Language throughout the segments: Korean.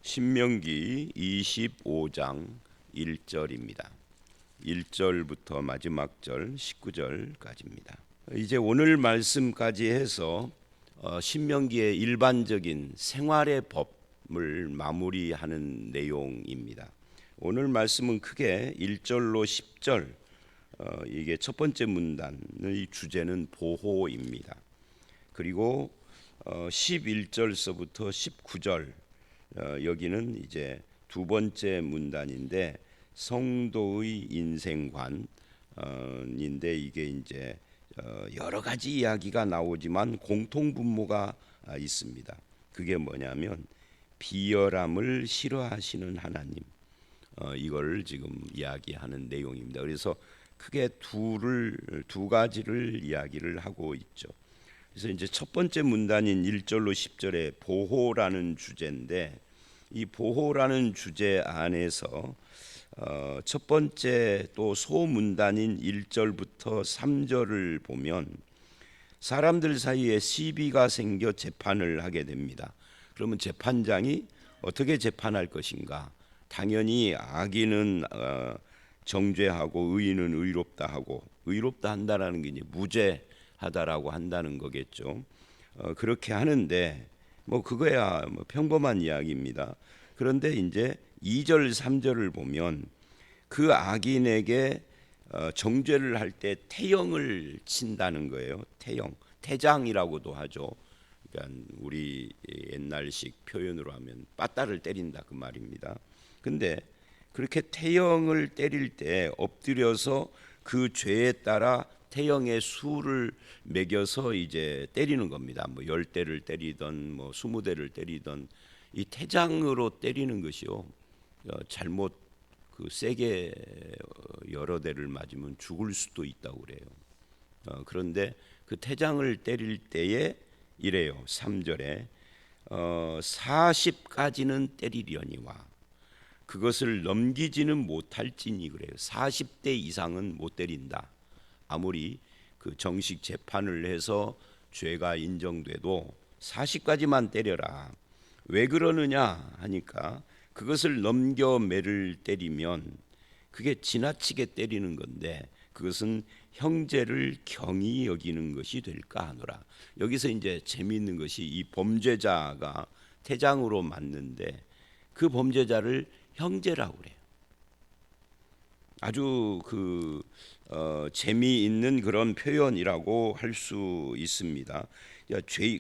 신명기 25장 1절입니다. 1절부터 마지막 절 19절까지입니다. 이제 오늘 말씀까지 해서 신명기의 일반적인 생활의 법을 마무리하는 내용입니다. 오늘 말씀은 크게 1절로 10절, 이게 첫 번째 문단의 주제는 보호입니다. 그리고 11절서부터 19절, 여기는 이제 두 번째 문단인데 성도의 인생관인데 이게 이제 여러 가지 이야기가 나오지만 공통 분모가 있습니다. 그게 뭐냐면 비열함을 싫어하시는 하나님, 이걸 지금 이야기하는 내용입니다. 그래서 크게 두 가지를 이야기를 하고 있죠. 그래서 이제 첫 번째 문단인 1절로 10절에 보호라는 주제인데, 이 보호라는 주제 안에서 첫 번째 또 소문단인 1절부터 3절을 보면 사람들 사이에 시비가 생겨 재판을 하게 됩니다. 그러면 재판장이 어떻게 재판할 것인가? 당연히 악인은 정죄하고 의인은 의롭다 하고, 의롭다 한다라는 게 이제 무죄하다라고 한다는 거겠죠. 그렇게 하는데 뭐 그거야 뭐 평범한 이야기입니다. 그런데 이제 2절 3절을 보면 그 악인에게 정죄를 할 때 태형을 친다는 거예요. 태장이라고도 하죠. 그러니까 우리 옛날식 표현으로 하면 빠따를 때린다 그 말입니다. 근데 그렇게 태형을 때릴 때 엎드려서 그 죄에 따라 태형의 수를 매겨서 이제 때리는 겁니다. 뭐 10대를 때리던 뭐 20대를 때리던 이 태장으로 때리는 것이요, 잘못 세게 여러 대를 맞으면 죽을 수도 있다고 그래요. 그런데 그 태장을 때릴 때에 이래요. 3절에 40까지는 때리려니와 그것을 넘기지는 못할지니 그래요. 40대 이상은 못 때린다. 아무리 그 정식 재판을 해서 죄가 인정돼도 40까지만 때려라. 왜 그러느냐 하니까 그것을 넘겨 매를 때리면 그게 지나치게 때리는 건데 그것은 형제를 경히 여기는 것이 될까 하노라. 여기서 이제 재미있는 것이 이 범죄자가 태장으로 맞는데 그 범죄자를 형제라고 그래요. 아주 재미있는 그런 표현이라고 할 수 있습니다.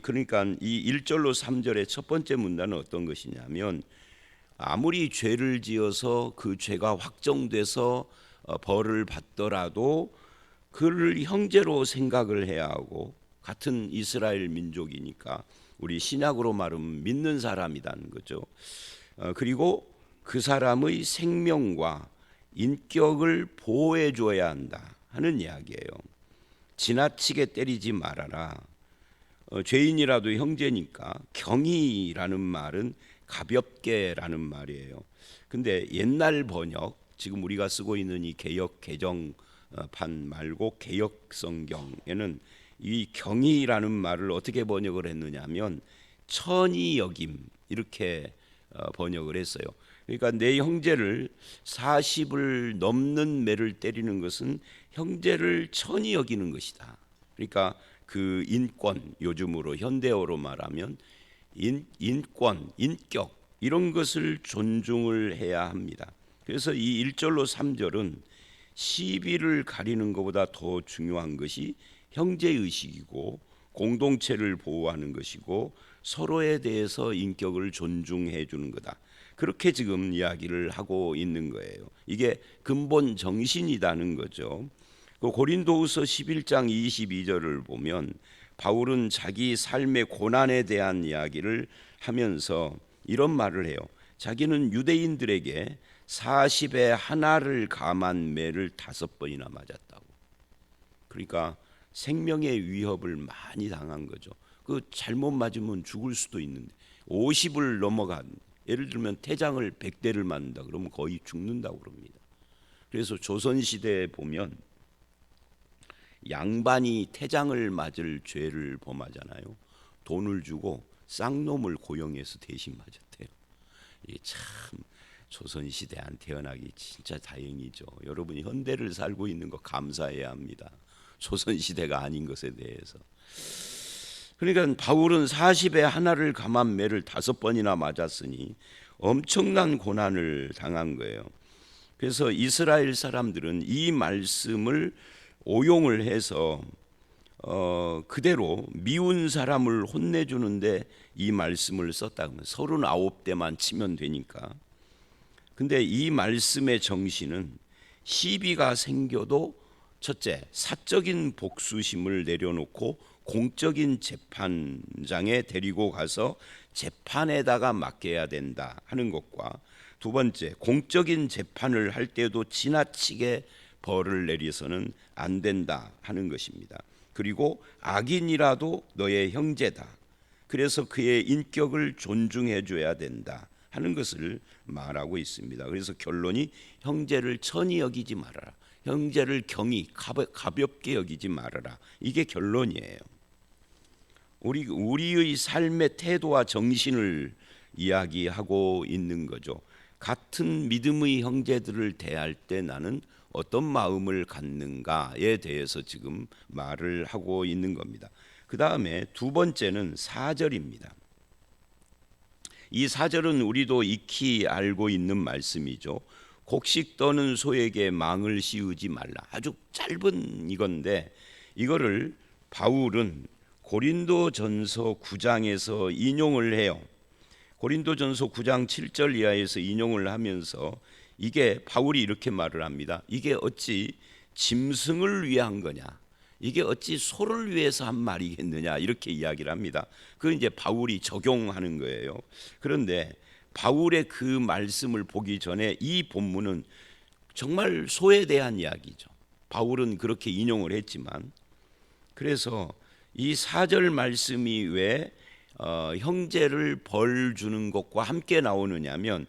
그러니까 이 1절로 3절의 첫 번째 문단은 어떤 것이냐면, 아무리 죄를 지어서 그 죄가 확정돼서 벌을 받더라도 그를 형제로 생각을 해야 하고, 같은 이스라엘 민족이니까 우리 신약으로 말하면 믿는 사람이라는 거죠. 그리고 그 사람의 생명과 인격을 보호해 줘야 한다 하는 이야기예요. 지나치게 때리지 말아라. 죄인이라도 형제니까 경히라는 말은 가볍게라는 말이에요. 근데 옛날 번역, 지금 우리가 쓰고 있는 이 개역 개정판 말고 개역 성경에는 이 경히라는 말을 어떻게 번역을 했느냐면 천히 여김, 이렇게 번역을 했어요. 그러니까 내 형제를 40을 넘는 매를 때리는 것은 형제를 천히 여기는 것이다. 그러니까 그 인권, 요즘으로 현대어로 말하면 인권, 인격, 이런 것을 존중을 해야 합니다. 그래서 이 1절로 3절은 시비를 가리는 것보다 더 중요한 것이 형제의식이고 공동체를 보호하는 것이고 서로에 대해서 인격을 존중해 주는 거다. 그렇게 지금 이야기를 하고 있는 거예요. 이게 근본 정신이라는 거죠. 그 고린도후서 11장 22절을 보면 바울은 자기 삶의 고난에 대한 이야기를 하면서 이런 말을 해요. 자기는 유대인들에게 40에 하나를 감한 매를 5번이나 맞았다고. 그러니까 생명의 위협을 많이 당한 거죠. 그 잘못 맞으면 죽을 수도 있는데 50을 넘어간, 예를 들면 태장을 100대를 맞는다 그러면 거의 죽는다고 그럽니다. 그래서 조선시대에 보면 양반이 태장을 맞을 죄를 범하잖아요. 돈을 주고 쌍놈을 고용해서 대신 맞았대요. 조선시대 안 태어나기 진짜 다행이죠. 여러분이 현대를 살고 있는 거 감사해야 합니다. 조선시대가 아닌 것에 대해서. 그러니까 바울은 40에 하나를 감한 매를 5번이나 맞았으니 엄청난 고난을 당한 거예요. 그래서 이스라엘 사람들은 이 말씀을 오용을 해서 그대로 미운 사람을 혼내주는데 이 말씀을 썼다 그러면 39대만 치면 되니까. 근데 이 말씀의 정신은 시비가 생겨도 첫째, 사적인 복수심을 내려놓고 공적인 재판장에 데리고 가서 재판에다가 맡겨야 된다 하는 것과, 두 번째, 공적인 재판을 할 때도 지나치게 벌을 내려서는 안 된다 하는 것입니다. 그리고 악인이라도 너의 형제다. 그래서 그의 인격을 존중해 줘야 된다 하는 것을 말하고 있습니다. 그래서 결론이 형제를 천히 여기지 말아라. 형제를 경히 가볍게 여기지 말아라. 이게 결론이에요. 우리의 삶의 태도와 정신을 이야기하고 있는 거죠. 같은 믿음의 형제들을 대할 때 나는 어떤 마음을 갖는가에 대해서 지금 말을 하고 있는 겁니다. 그 다음에 두 번째는 4절입니다. 이 4절은 우리도 익히 알고 있는 말씀이죠. 곡식 떠는 소에게 망을 씌우지 말라. 아주 짧은 이건데 이거를 바울은 고린도전서 9장에서 인용을 해요. 고린도전서 9장 7절 이하에서 인용을 하면서 이게 바울이 이렇게 말을 합니다. 이게 어찌 짐승을 위한 거냐? 이게 어찌 소를 위해서 한 말이겠느냐? 이렇게 이야기를 합니다. 그건 이제 바울이 적용하는 거예요. 그런데 바울의 그 말씀을 보기 전에 이 본문은 정말 소에 대한 이야기죠. 바울은 그렇게 인용을 했지만, 그래서 이 4절 말씀이 왜 형제를 벌 주는 것과 함께 나오느냐면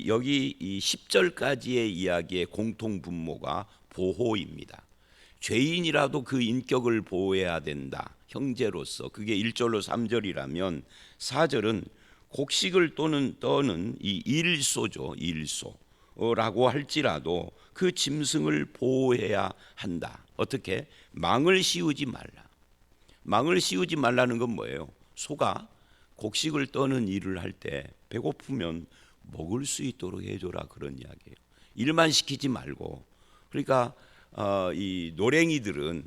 여기 이 10절까지의 이야기의 공통 분모가 보호입니다. 죄인이라도 그 인격을 보호해야 된다. 형제로서. 그게 1절로 3절이라면 4절은 곡식을 떠는 이 일소죠. 일소라고 할지라도 그 짐승을 보호해야 한다. 어떻게? 망을 씌우지 말라. 망을 씌우지 말라는 건 뭐예요? 소가 곡식을 떠는 일을 할 때 배고프면 먹을 수 있도록 해줘라, 그런 이야기예요. 일만 시키지 말고. 그러니까 이 노랭이들은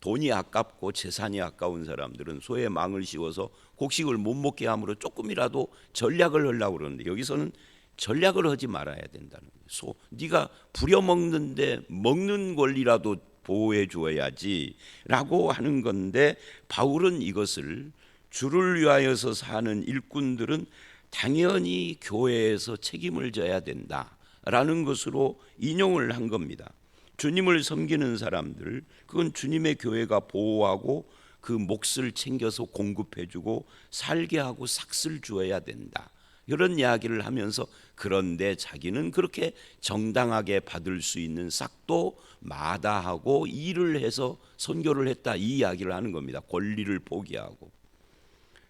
돈이 아깝고 재산이 아까운 사람들은 소에 망을 씌워서 곡식을 못 먹게 함으로 조금이라도 전략을 하려고 그러는데, 여기서는 전략을 하지 말아야 된다는 거예요. 네가 부려먹는데 먹는 권리라도 보호해 줘야지 라고 하는 건데, 바울은 이것을 주를 위하여서 사는 일꾼들은 당연히 교회에서 책임을 져야 된다라는 것으로 인용을 한 겁니다. 주님을 섬기는 사람들, 그건 주님의 교회가 보호하고 그 몫을 챙겨서 공급해주고 살게 하고 삭슬 주어야 된다, 이런 이야기를 하면서, 그런데 자기는 그렇게 정당하게 받을 수 있는 싹도 마다하고 일을 해서 선교를 했다, 이 이야기를 하는 겁니다. 권리를 포기하고.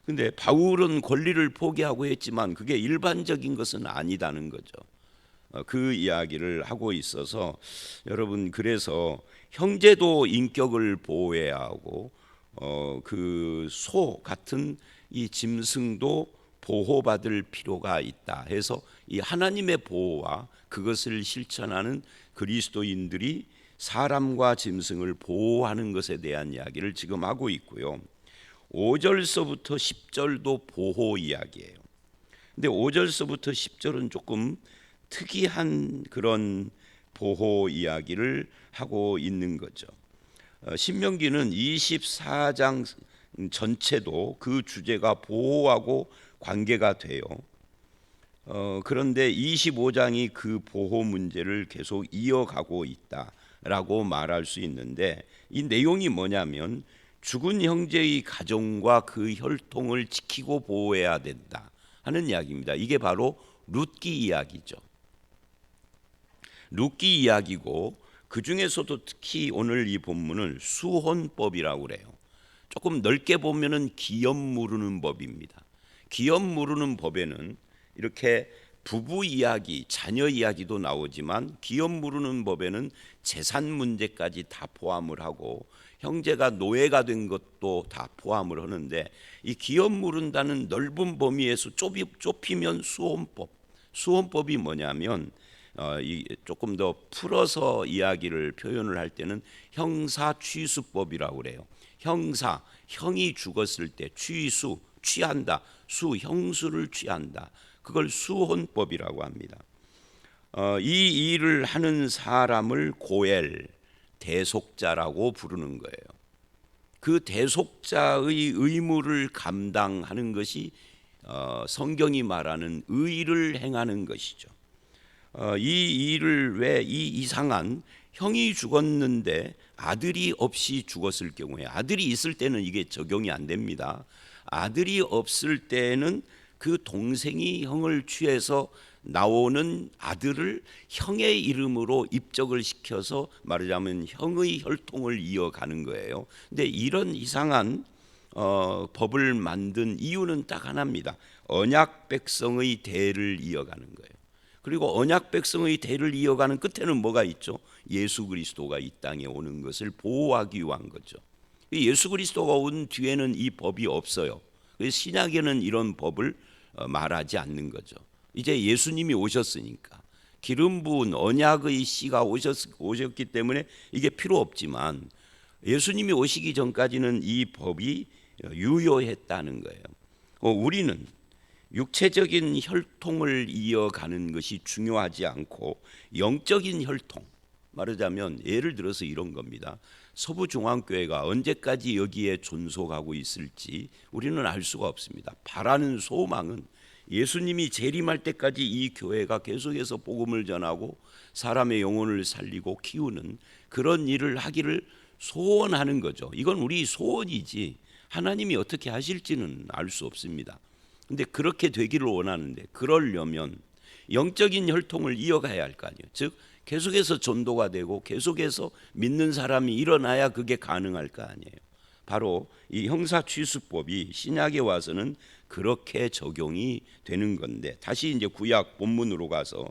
근데 바울은 권리를 포기하고 했지만 그게 일반적인 것은 아니다는 거죠. 그 이야기를 하고 있어서 여러분, 그래서 형제도 인격을 보호해야 하고 그 소 같은 이 짐승도 보호받을 필요가 있다 해서 이 하나님의 보호와 그것을 실천하는 그리스도인들이 사람과 짐승을 보호하는 것에 대한 이야기를 지금 하고 있고요. 5절서부터 10절도 보호 이야기예요. 근데 5절서부터 10절은 조금 특이한 그런 보호 이야기를 하고 있는 거죠. 신명기는 24장 전체도 그 주제가 보호하고 관계가 돼요. 그런데 25장이 그 보호 문제를 계속 이어가고 있다라고 말할 수 있는데, 이 내용이 뭐냐면 죽은 형제의 가정과 그 혈통을 지키고 보호해야 된다 하는 이야기입니다. 이게 바로 룻기 이야기죠. 룻기 이야기고, 그 중에서도 특히 오늘 이 본문을 수혼법이라고 그래요. 조금 넓게 보면은 기업 무르는 법입니다. 기업 무르는 법에는 이렇게 부부 이야기, 자녀 이야기도 나오지만 기업 무르는 법에는 재산 문제까지 다 포함을 하고 형제가 노예가 된 것도 다 포함을 하는데, 이 기업 무른다는 넓은 범위에서 좁히면 수혼법이 뭐냐면 조금 더 풀어서 이야기를 표현을 할 때는 형사취수법이라고 그래요. 형이 죽었을 때 취한다, 형수를 취한다. 그걸 수혼법이라고 합니다. 이 일을 하는 사람을 고엘, 대속자라고 부르는 거예요. 그 대속자의 의무를 감당하는 것이 성경이 말하는 의를 행하는 것이죠. 이 일을 왜 이 이상한 형이 죽었는데 아들이 없이 죽었을 경우에, 아들이 있을 때는 이게 적용이 안 됩니다. 아들이 없을 때는 그 동생이 형을 취해서 나오는 아들을 형의 이름으로 입적을 시켜서 말하자면 형의 혈통을 이어가는 거예요. 근데 이런 이상한 법을 만든 이유는 딱 하나입니다. 언약 백성의 대를 이어가는 거예요. 그리고 언약 백성의 대를 이어가는 끝에는 뭐가 있죠? 예수 그리스도가 이 땅에 오는 것을 보호하기 위한 거죠. 예수 그리스도가 온 뒤에는 이 법이 없어요. 신약에는 이런 법을 말하지 않는 거죠. 이제 예수님이 오셨으니까 기름 부은 언약의 씨가 오셨기 때문에 이게 필요 없지만, 예수님이 오시기 전까지는 이 법이 유효했다는 거예요. 우리는 육체적인 혈통을 이어가는 것이 중요하지 않고 영적인 혈통, 말하자면 예를 들어서 이런 겁니다. 서부중앙교회가 언제까지 여기에 존속하고 있을지 우리는 알 수가 없습니다. 바라는 소망은 예수님이 재림할 때까지 이 교회가 계속해서 복음을 전하고 사람의 영혼을 살리고 키우는 그런 일을 하기를 소원하는 거죠. 이건 우리 소원이지 하나님이 어떻게 하실지는 알 수 없습니다. 근데 그렇게 되기를 원하는데, 그러려면 영적인 혈통을 이어가야 할 거 아니에요. 즉 계속해서 전도가 되고 계속해서 믿는 사람이 일어나야 그게 가능할 거 아니에요. 바로 이 형사취수법이 신약에 와서는 그렇게 적용이 되는 건데, 다시 이제 구약 본문으로 가서,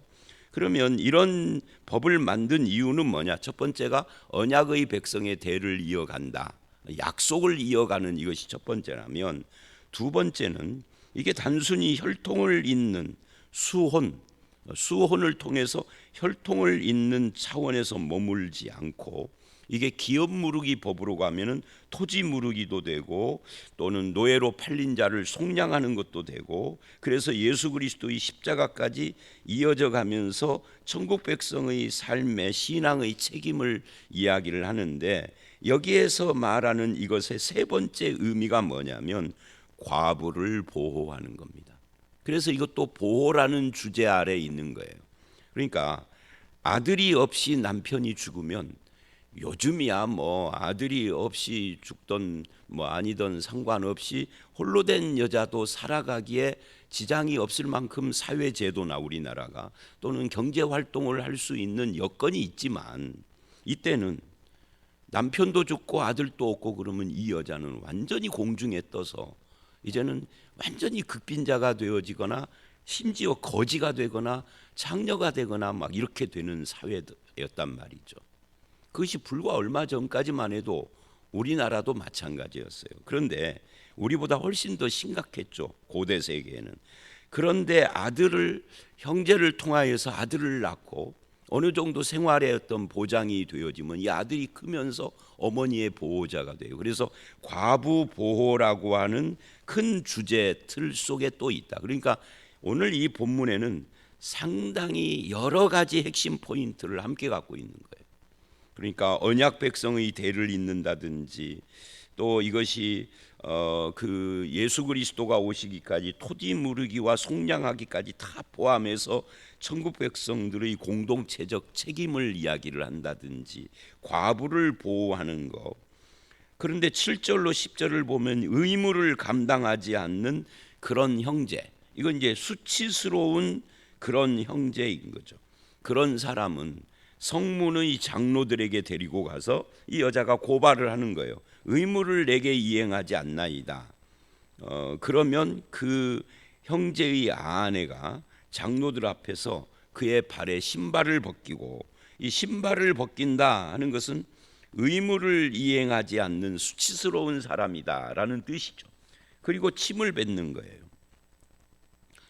그러면 이런 법을 만든 이유는 뭐냐? 첫 번째가 언약의 백성의 대를 이어간다, 약속을 이어가는 이것이 첫 번째라면, 두 번째는 이게 단순히 혈통을 잇는 수혼을 통해서 혈통을 잇는 차원에서 머물지 않고, 이게 기업 무르기 법으로 가면은 토지 무르기도 되고 또는 노예로 팔린 자를 속량하는 것도 되고, 그래서 예수 그리스도의 십자가까지 이어져 가면서 천국 백성의 삶의 신앙의 책임을 이야기를 하는데, 여기에서 말하는 이것의 세 번째 의미가 뭐냐면 과부를 보호하는 겁니다. 그래서 이것도 보호라는 주제 아래 있는 거예요. 그러니까 아들이 없이 남편이 죽으면, 요즘이야 뭐 아들이 없이 죽던 뭐 아니던 상관없이 홀로 된 여자도 살아가기에 지장이 없을 만큼 사회제도나 우리나라가 또는 경제활동을 할 수 있는 여건이 있지만, 이때는 남편도 죽고 아들도 없고 그러면 이 여자는 완전히 공중에 떠서 이제는 완전히 극빈자가 되어지거나 심지어 거지가 되거나 창녀가 되거나 막 이렇게 되는 사회였단 말이죠. 그것이 불과 얼마 전까지만 해도 우리나라도 마찬가지였어요. 그런데 우리보다 훨씬 더 심각했죠, 고대 세계에는. 그런데 형제를 통하여서 아들을 낳고 어느 정도 생활의 어떤 보장이 되어지면 이 아들이 크면서 어머니의 보호자가 돼요. 그래서 과부 보호라고 하는 큰 주제 틀 속에 또 있다. 그러니까 오늘 이 본문에는 상당히 여러 가지 핵심 포인트를 함께 갖고 있는 거예요. 그러니까 언약 백성의 대를 잇는다든지, 또 이것이 그 예수 그리스도가 오시기까지 토지 무르기와 속량하기까지 다 포함해서 천국 백성들의 공동체적 책임을 이야기를 한다든지, 과부를 보호하는 것. 그런데 7절로 10절을 보면 의무를 감당하지 않는 그런 형제, 이건 이제 수치스러운 그런 형제인 거죠. 그런 사람은 성문의 장로들에게 데리고 가서 이 여자가 고발을 하는 거예요. 의무를 내게 이행하지 않나이다. 그러면 그 형제의 아내가 장로들 앞에서 그의 발에 신발을 벗기고, 이 신발을 벗긴다 하는 것은 의무를 이행하지 않는 수치스러운 사람이다라는 뜻이죠. 그리고 침을 뱉는 거예요.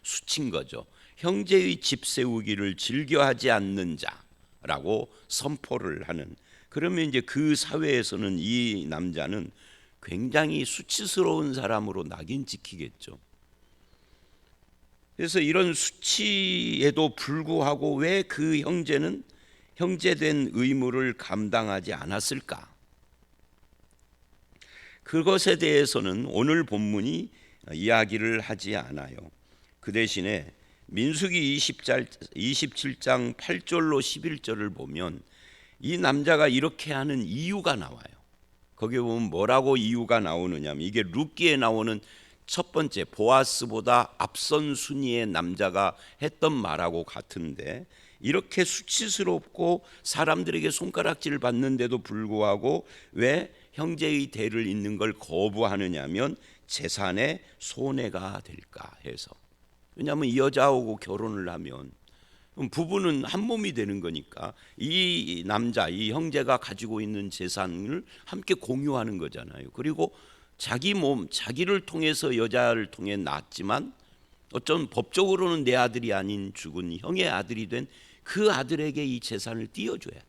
수친 거죠. 형제의 집 세우기를 즐겨하지 않는 자라고 선포를 하는. 그러면 이제 그 사회에서는 이 남자는 굉장히 수치스러운 사람으로 낙인 찍히겠죠. 그래서 이런 수치에도 불구하고 왜 그 형제는 형제된 의무를 감당하지 않았을까? 그것에 대해서는 오늘 본문이 이야기를 하지 않아요. 그 대신에 민수기 27장 8절로 11절을 보면 이 남자가 이렇게 하는 이유가 나와요. 거기에 보면 뭐라고 이유가 나오느냐면, 이게 룻기에 나오는 첫 번째 보아스보다 앞선 순위의 남자가 했던 말하고 같은데, 이렇게 수치스럽고 사람들에게 손가락질을 받는데도 불구하고 왜 형제의 대를 잇는 걸 거부하느냐면 재산에 손해가 될까 해서. 왜냐하면 이 여자하고 결혼을 하면 부부는 한 몸이 되는 거니까 이 남자, 이 형제가 가지고 있는 재산을 함께 공유하는 거잖아요. 그리고 자기 몸, 자기를 통해서 여자를 통해 낳았지만 어쩐 법적으로는 내 아들이 아닌 죽은 형의 아들이 된 그 아들에게 이 재산을 띄워줘야 돼.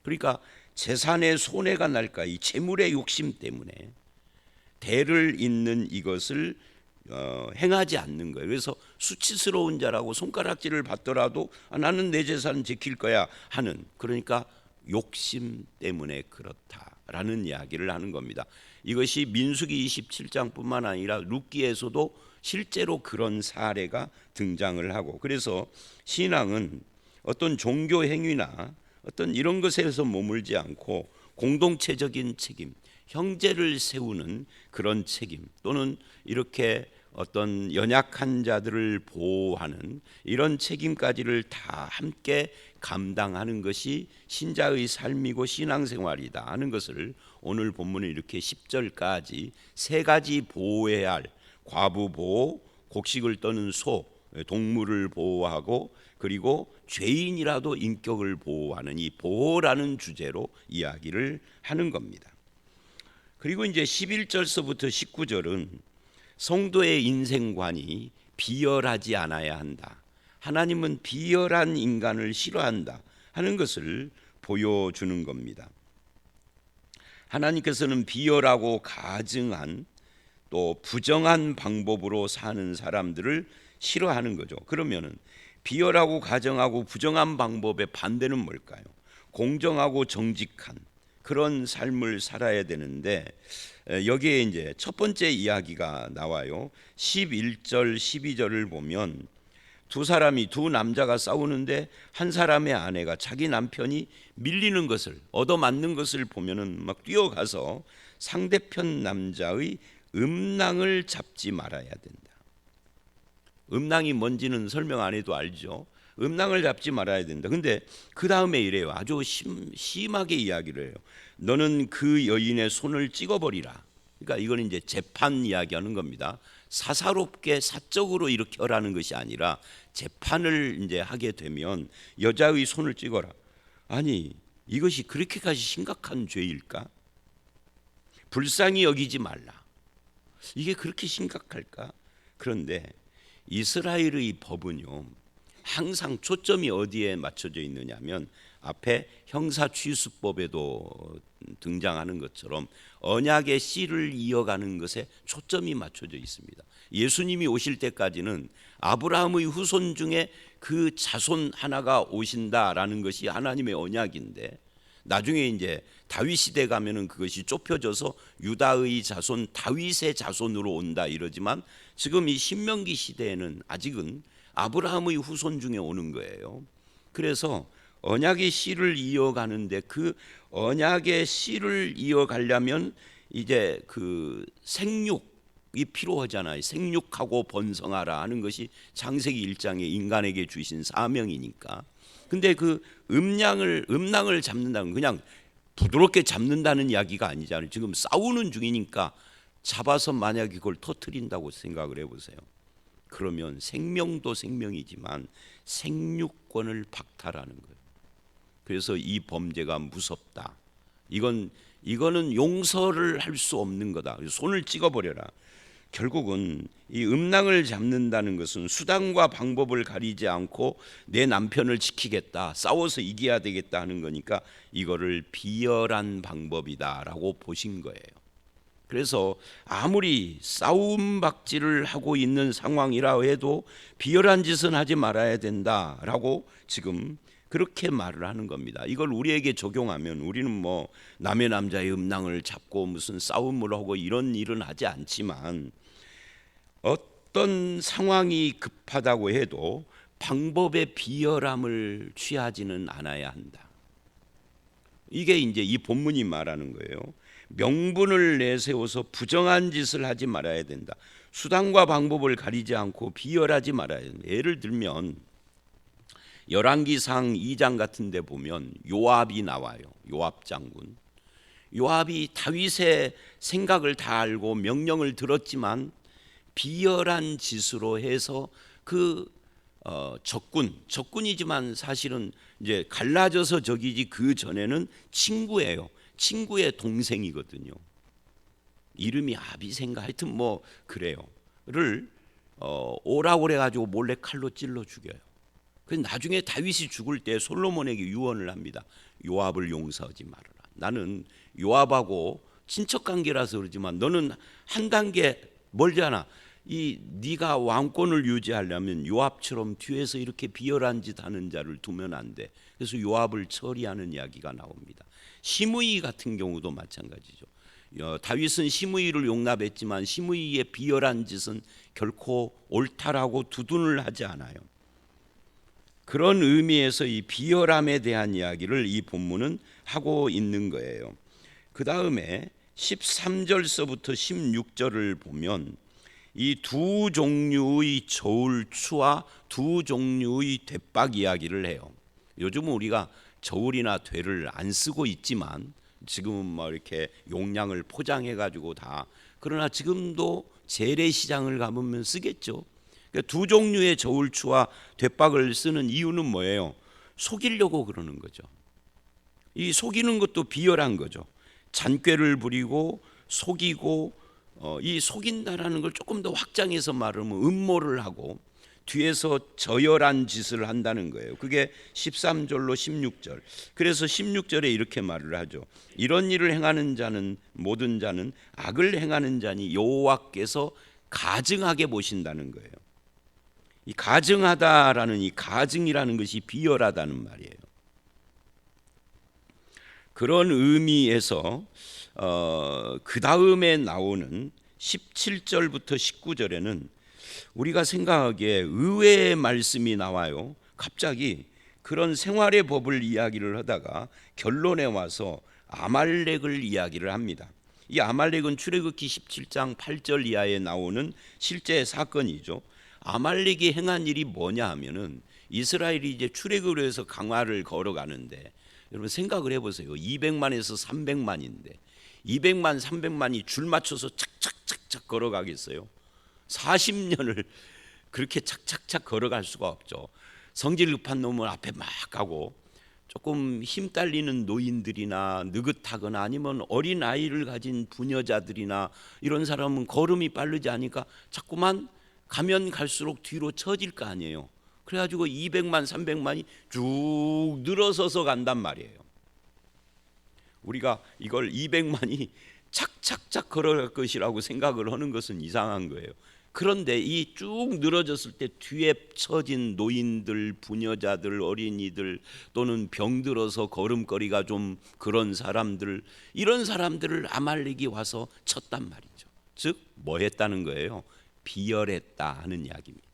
그러니까 재산에 손해가 날까, 이 재물의 욕심 때문에 대를 잇는 이것을 행하지 않는 거예요. 그래서 수치스러운 자라고 손가락질을 받더라도 나는 내 재산 지킬 거야 하는, 그러니까 욕심 때문에 그렇다라는 이야기를 하는 겁니다. 이것이 민수기 27장뿐만 아니라 룻기에서도 실제로 그런 사례가 등장을 하고, 그래서 신앙은 어떤 종교 행위나 어떤 이런 것에서 머물지 않고 공동체적인 책임, 형제를 세우는 그런 책임, 또는 이렇게 어떤 연약한 자들을 보호하는 이런 책임까지를 다 함께 감당하는 것이 신자의 삶이고 신앙생활이다 하는 것을 오늘 본문은 이렇게 10절까지 세 가지 보호해야 할, 과부 보호, 곡식을 떠는 소, 동물을 보호하고, 그리고 죄인이라도 인격을 보호하는 이 보호라는 주제로 이야기를 하는 겁니다. 그리고 이제 11절서부터 19절은 성도의 인생관이 비열하지 않아야 한다, 하나님은 비열한 인간을 싫어한다 하는 것을 보여주는 겁니다. 하나님께서는 비열하고 가증한 또 부정한 방법으로 사는 사람들을 싫어하는 거죠. 그러면은 비열하고 가정하고 부정한 방법의 반대는 뭘까요? 공정하고 정직한 그런 삶을 살아야 되는데, 여기에 이제 첫 번째 이야기가 나와요. 11절 12절을 보면 두 남자가 싸우는데 한 사람의 아내가 자기 남편이 밀리는 것을, 얻어맞는 것을 보면은 막 뛰어가서 상대편 남자의 음낭을 잡지 말아야 된다. 음낭이 뭔지는 설명 안 해도 알죠. 음낭을 잡지 말아야 된다. 근데 그 다음에 이래요. 아주 심하게 이야기를 해요. 너는 그 여인의 손을 찍어버리라. 그러니까 이건 이제 재판 이야기하는 겁니다. 사사롭게 사적으로 이렇게 하라는 것이 아니라 재판을 이제 하게 되면 여자의 손을 찍어라. 아니, 이것이 그렇게까지 심각한 죄일까? 불쌍히 여기지 말라. 이게 그렇게 심각할까? 그런데 이스라엘의 법은요, 항상 초점이 어디에 맞춰져 있느냐면 앞에 형사취수법에도 등장하는 것처럼 언약의 씨를 이어가는 것에 초점이 맞춰져 있습니다. 예수님이 오실 때까지는 아브라함의 후손 중에 그 자손 하나가 오신다라는 것이 하나님의 언약인데, 나중에 이제 다윗 시대 가면은 그것이 좁혀져서 유다의 자손, 다윗의 자손으로 온다 이러지만, 지금 이 신명기 시대에는 아직은 아브라함의 후손 중에 오는 거예요. 그래서 언약의 씨를 이어가는데, 그 언약의 씨를 이어가려면 이제 그 생육이 필요하잖아요. 생육하고 번성하라 하는 것이 창세기 1장에 인간에게 주신 사명이니까. 근데 그 음낭을 잡는다는, 그냥 부드럽게 잡는다는 이야기가 아니잖아요. 지금 싸우는 중이니까 잡아서 만약에 그걸 터뜨린다고 생각을 해보세요. 그러면 생명도 생명이지만 생육권을 박탈하는 거예요. 그래서 이 범죄가 무섭다. 이거는 용서를 할 수 없는 거다. 손을 찍어버려라. 결국은 이 음란을 잡는다는 것은 수단과 방법을 가리지 않고 내 남편을 지키겠다, 싸워서 이겨야 되겠다 하는 거니까 이거를 비열한 방법이다라고 보신 거예요. 그래서 아무리 싸움박질을 하고 있는 상황이라 해도 비열한 짓은 하지 말아야 된다라고 지금 그렇게 말을 하는 겁니다. 이걸 우리에게 적용하면 우리는 뭐 남의 남자의 음낭을 잡고 무슨 싸움을 하고 이런 일은 하지 않지만 어떤 상황이 급하다고 해도 방법의 비열함을 취하지는 않아야 한다. 이게 이제 이 본문이 말하는 거예요. 명분을 내세워서 부정한 짓을 하지 말아야 된다. 수단과 방법을 가리지 않고 비열하지 말아야 된다. 예를 들면 열왕기상 2장 같은 데 보면 요압이 나와요. 요압 장군. 요압이 다윗의 생각을 다 알고 명령을 들었지만 비열한 짓으로 해서 그 적군이지만 사실은 이제 갈라져서 적이지 그 전에는 친구예요. 친구의 동생이거든요. 이름이 아비센가 하여튼 뭐 그래요.를 오라고 그래가지고 몰래 칼로 찔러 죽여요. 그래서 나중에 다윗이 죽을 때 솔로몬에게 유언을 합니다. 요압을 용서하지 말아라. 나는 요압하고 친척 관계라서 그러지만 너는 한 단계 멀잖아. 네가 왕권을 유지하려면 요압처럼 뒤에서 이렇게 비열한 짓 하는 자를 두면 안 돼. 그래서 요압을 처리하는 이야기가 나옵니다. 시므이 같은 경우도 마찬가지죠. 다윗은 시므이를 용납했지만 시므이의 비열한 짓은 결코 옳다라고 두둔을 하지 않아요. 그런 의미에서 이 비열함에 대한 이야기를 이 본문은 하고 있는 거예요. 그 다음에 13절서부터 16절을 보면 이 두 종류의 저울추와 두 종류의 대박 이야기를 해요. 요즘은 우리가 저울이나 되를 안 쓰고 있지만 지금은 뭐 이렇게 용량을 포장해 가지고 다, 그러나 지금도 재래시장을 가보면 쓰겠죠. 그러니까 두 종류의 저울추와 대박을 쓰는 이유는 뭐예요? 속이려고 그러는 거죠. 이 속이는 것도 비열한 거죠. 잔꾀를 부리고 속이고 이 속인다라는 걸 조금 더 확장해서 말하면 음모를 하고 뒤에서 저열한 짓을 한다는 거예요. 그게 13절로 16절. 그래서 16절에 이렇게 말을 하죠. 이런 일을 행하는 자는, 모든 자는 악을 행하는 자니 여호와께서 가증하게 보신다는 거예요. 이 가증하다라는 이 가증이라는 것이 비열하다는 말이에요. 그런 의미에서 그 다음에 나오는 17절부터 19절에는 우리가 생각하기에 의외의 말씀이 나와요. 갑자기 그런 생활의 법을 이야기를 하다가 결론에 와서 아말렉을 이야기를 합니다. 이 아말렉은 출애굽기 17장 8절 이하에 나오는 실제 사건이죠. 아말렉이 행한 일이 뭐냐 하면은 이스라엘이 이제 출애굽을 해서 강화를 걸어가는데, 여러분 생각을 해보세요. 200만에서 300만인데 200만 300만이 줄 맞춰서 착착착착 걸어가겠어요? 40년을 그렇게 착착착 걸어갈 수가 없죠. 성질 급한 놈은 앞에 막 가고 조금 힘 딸리는 노인들이나 느긋하거나 아니면 어린 아이를 가진 부녀자들이나 이런 사람은 걸음이 빠르지 않으니까 자꾸만 가면 갈수록 뒤로 처질 거 아니에요. 그래가지고 200만 300만이 쭉 늘어서서 간단 말이에요. 우리가 이걸 200만이 착착착 걸어갈 것이라고 생각을 하는 것은 이상한 거예요. 그런데 이 쭉 늘어졌을 때 뒤에 처진 노인들, 부녀자들, 어린이들 또는 병들어서 걸음걸이가 좀 그런 사람들, 이런 사람들을 아말렉이 와서 쳤단 말이죠. 즉 뭐 했다는 거예요? 비열했다 하는 이야기입니다.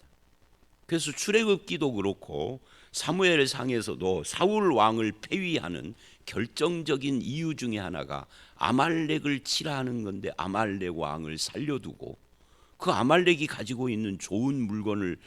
그래서 출애굽기도 그렇고 사무엘상에서도 사울 왕을 폐위하는 결정적인 이유 중에 하나가 아말렉을 치라하는 건데 아말렉 왕을 살려두고 그 아말렉이 가지고 있는 좋은 물건을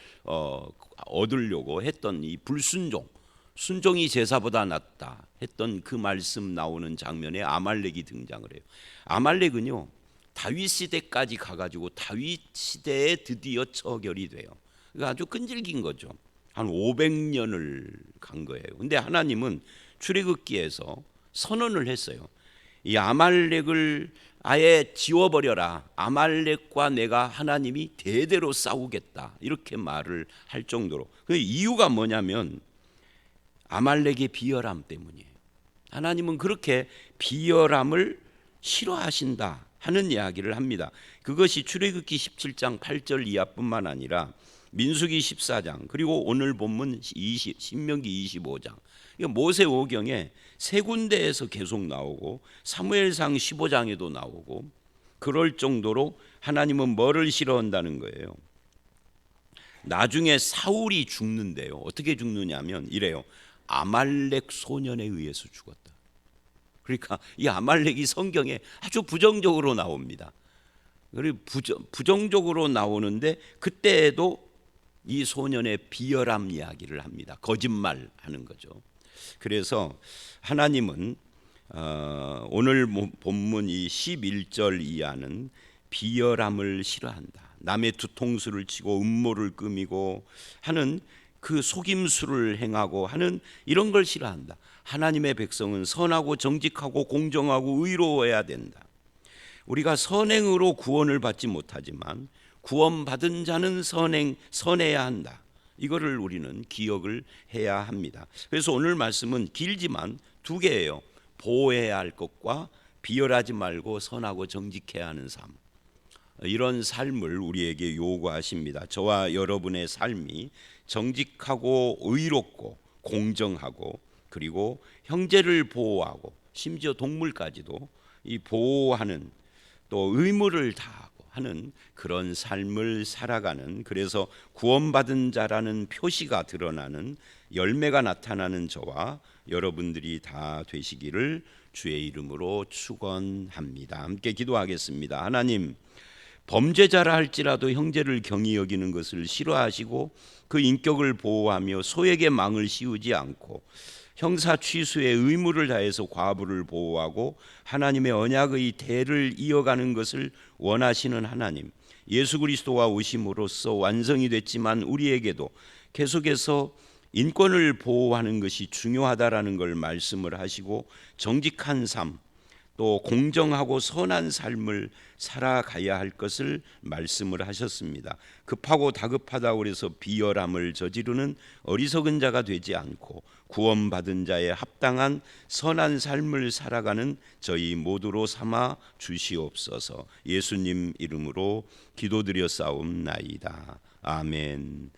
얻으려고 했던 이 불순종, 순종이 제사보다 낫다 했던 그 말씀 나오는 장면에 아말렉이 등장을 해요. 아말렉은요 다윗 시대까지 가가지고 다윗 시대에 드디어 처결이 돼요. 그러니까 아주 끈질긴 거죠. 한 500년을 간 거예요. 근데 하나님은 출애굽기에서 선언을 했어요. 이 아말렉을 아예 지워버려라. 아말렉과 내가 하나님이 대대로 싸우겠다. 이렇게 말을 할 정도로. 그 이유가 뭐냐면 아말렉의 비열함 때문이에요. 하나님은 그렇게 비열함을 싫어하신다 하는 이야기를 합니다. 그것이 출애굽기 17장 8절 이하뿐만 아니라 민수기 14장 그리고 오늘 본문 신명기 25장 모세오경에 세 군데에서 계속 나오고 사무엘상 15장에도 나오고 그럴 정도로 하나님은 뭐를 싫어한다는 거예요. 나중에 사울이 죽는데요. 어떻게 죽느냐면 이래요. 아말렉 소년에 의해서 죽었다. 그러니까 이 아말렉이 성경에 아주 부정적으로 나옵니다. 그리고 부정적으로 나오는데 그때에도 이 소년의 비열함 이야기를 합니다. 거짓말하는 거죠. 그래서 하나님은 오늘 본문 이 11절 이하는 비열함을 싫어한다. 남의 뒤통수를 치고 음모를 꾸미고 하는 그 속임수를 행하고 하는 이런 걸 싫어한다. 하나님의 백성은 선하고 정직하고 공정하고 의로워야 된다. 우리가 선행으로 구원을 받지 못하지만 구원받은 자는 선해야 한다. 이거를 우리는 기억을 해야 합니다. 그래서 오늘 말씀은 길지만 두 개예요. 보호해야 할 것과 비열하지 말고 선하고 정직해야 하는 삶. 이런 삶을 우리에게 요구하십니다. 저와 여러분의 삶이 정직하고 의롭고 공정하고 그리고 형제를 보호하고 심지어 동물까지도 이 보호하는 또 의무를 다하고 하는 그런 삶을 살아가는, 그래서 구원받은 자라는 표시가 드러나는 열매가 나타나는 저와 여러분들이 다 되시기를 주의 이름으로 축원합니다. 함께 기도하겠습니다. 하나님, 범죄자라 할지라도 형제를 경히 여기는 것을 싫어하시고 그 인격을 보호하며 소에게 망을 씌우지 않고 형사 취수의 의무를 다해서 과부를 보호하고 하나님의 언약의 대를 이어가는 것을 원하시는 하나님, 예수 그리스도와 오심으로써 완성이 됐지만 우리에게도 계속해서 인권을 보호하는 것이 중요하다라는 걸 말씀을 하시고 정직한 삶, 또 공정하고 선한 삶을 살아가야 할 것을 말씀을 하셨습니다. 급하고 다급하다고 그래서 비열함을 저지르는 어리석은 자가 되지 않고 구원받은 자의 합당한 선한 삶을 살아가는 저희 모두로 삼아 주시옵소서. 예수님 이름으로 기도드려 싸움나이다. 아멘.